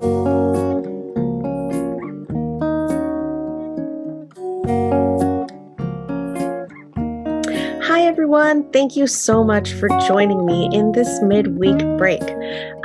Hi, everyone. Thank you so much for joining me in this midweek break.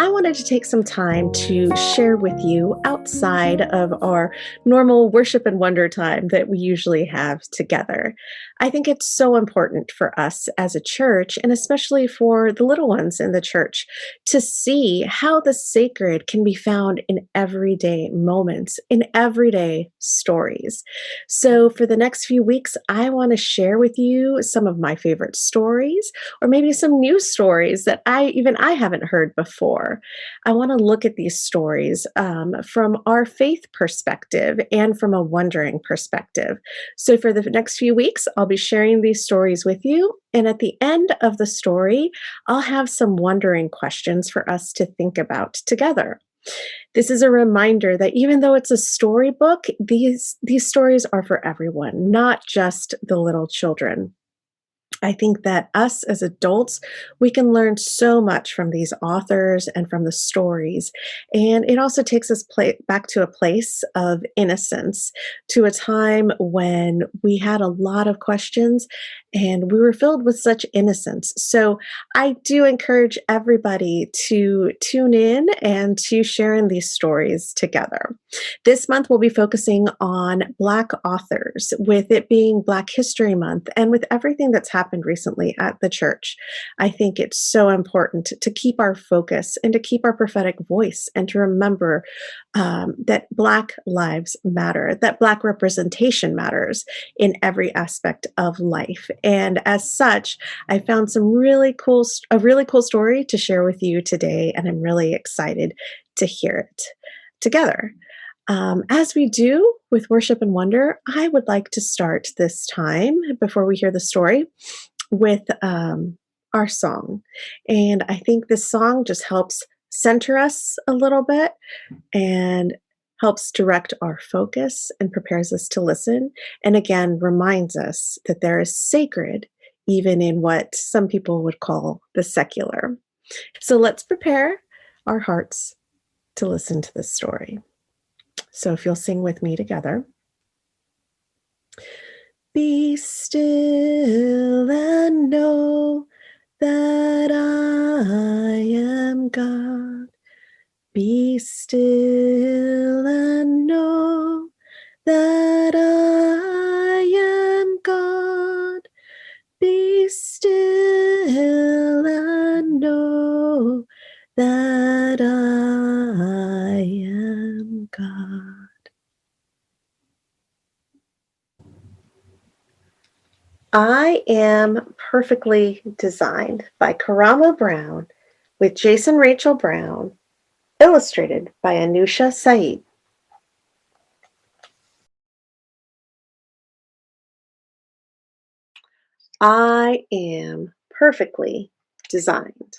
I wanted to take some time to share with you outside of our normal worship and wonder time that we usually have together. I think it's so important for us as a church, and especially for the little ones in the church, to see how the sacred can be found in everyday moments, in everyday stories. So, for the next few weeks, I want to share with you some of my favorite stories, or maybe some new stories that I haven't heard before. I want to look at these stories from our faith perspective and from a wondering perspective. So, for the next few weeks, I'll be sharing these stories with you. And at the end of the story, I'll have some wondering questions for us to think about together. This is a reminder that even though it's a storybook, these stories are for everyone, not just the little children. I think that us as adults, we can learn so much from these authors and from the stories. And it also takes us back to a place of innocence, to a time when we had a lot of questions and we were filled with such innocence. So I do encourage everybody to tune in and to share in these stories together. This month, we'll be focusing on Black authors, with it being Black History Month and with everything that's happened recently at the church. I think it's so important to keep our focus and to keep our prophetic voice and to remember that Black lives matter, that Black representation matters in every aspect of life. And as such, I found a really cool story to share with you today, and I'm really excited to hear it together. As we do with Worship and Wonder, I would like to start this time, before we hear the story, with our song. And I think this song just helps center us a little bit and helps direct our focus and prepares us to listen. And again, reminds us that there is sacred even in what some people would call the secular. So let's prepare our hearts to listen to this story. So if you'll sing with me together. Be still and know that I am God. Be still and know that I am God. Be still and know that I am God. I Am Perfectly Designed by Karamo Brown, with Jason Rachel Brown, illustrated by Anoosha Syed. I am perfectly designed.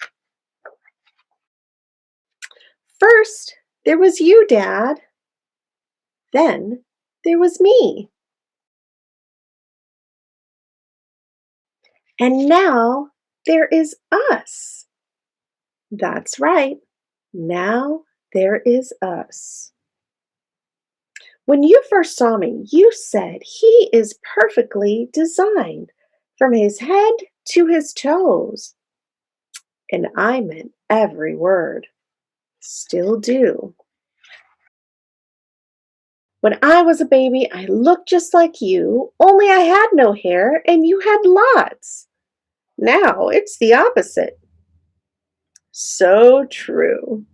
First, there was you, Dad. Then there was me. And now there is us. That's right. Now there is us. When you first saw me, you said he is perfectly designed from his head to his toes. And I meant every word. Still do. When I was a baby, I looked just like you, only I had no hair and you had lots. Now it's the opposite. So true.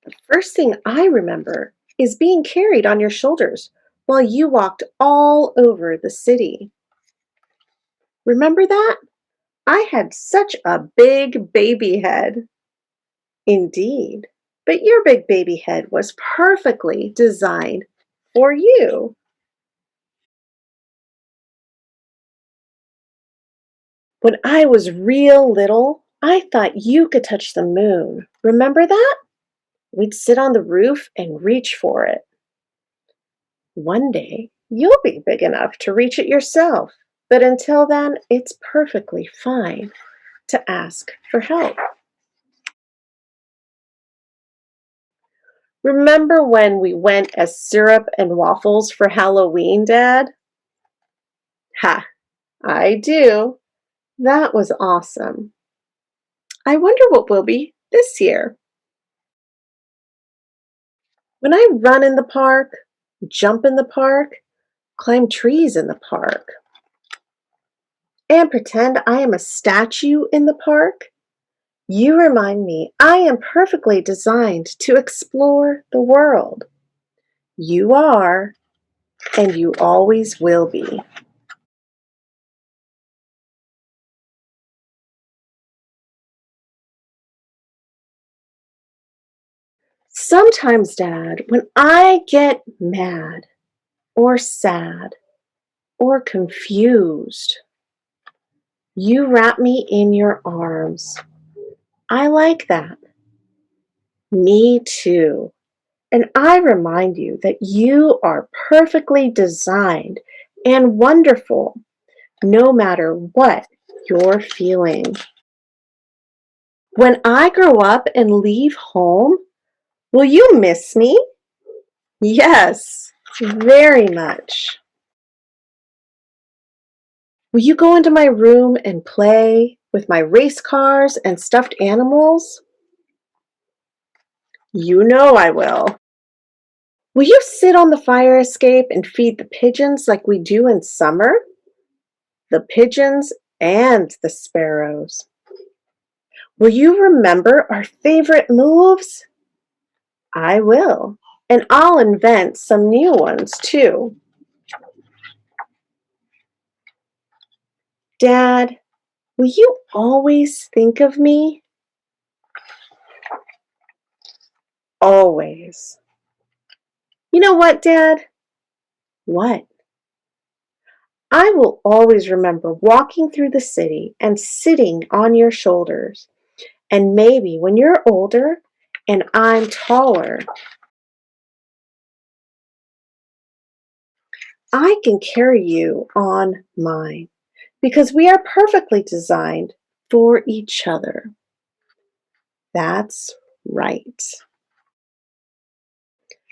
The first thing I remember is being carried on your shoulders while you walked all over the city. Remember that? I had such a big baby head. Indeed. But your big baby head was perfectly designed for you. When I was real little, I thought you could touch the moon. Remember that? We'd sit on the roof and reach for it. One day, you'll be big enough to reach it yourself. But until then, it's perfectly fine to ask for help. Remember when we went as syrup and waffles for Halloween, Dad? Ha, I do. That was awesome. I wonder what will be this year. When I run in the park, jump in the park, climb trees in the park, and pretend I am a statue in the park, you remind me I am perfectly designed to explore the world. You are, and you always will be. Sometimes, Dad, when I get mad or sad or confused, you wrap me in your arms. I like that. Me too. And I remind you that you are perfectly designed and wonderful, no matter what you're feeling. When I grow up and leave home, will you miss me? Yes, very much. Will you go into my room and play with my race cars and stuffed animals? You know I will. Will you sit on the fire escape and feed the pigeons like we do in summer? The pigeons and the sparrows. Will you remember our favorite moves? I will. And I'll invent some new ones too. Dad, will you always think of me? Always. You know what, Dad? What? I will always remember walking through the city and sitting on your shoulders. And maybe when you're older and I'm taller, I can carry you on mine because we are perfectly designed for each other. That's right.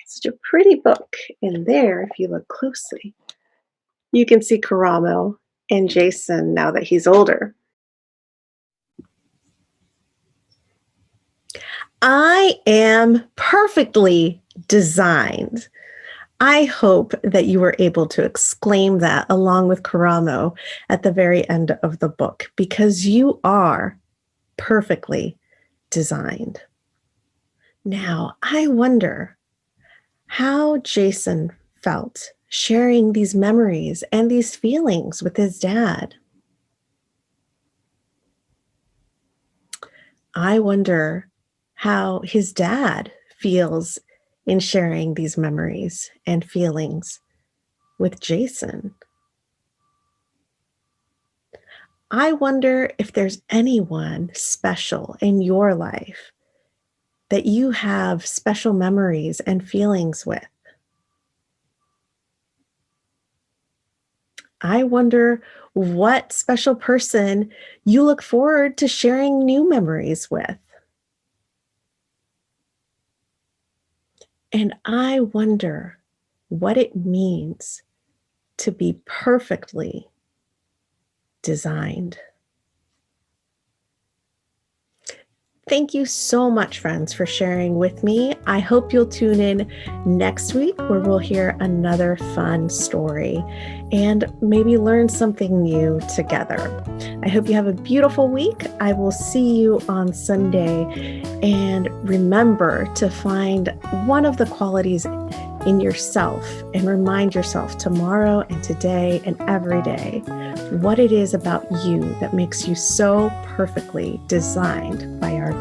Such a pretty book in there if you look closely. You can see Karamo and Jason now that he's older. I am perfectly designed. I hope that you were able to exclaim that along with Karamo at the very end of the book because you are perfectly designed. Now, I wonder how Jason felt sharing these memories and these feelings with his dad. I wonder how his dad feels in sharing these memories and feelings with Jason. I wonder if there's anyone special in your life that you have special memories and feelings with. I wonder what special person you look forward to sharing new memories with. And I wonder what it means to be perfectly designed. Thank you so much, friends, for sharing with me. I hope you'll tune in next week where we'll hear another fun story and maybe learn something new together. I hope you have a beautiful week. I will see you on Sunday. And remember to find one of the qualities in yourself and remind yourself tomorrow and today and every day what it is about you that makes you so perfectly designed by our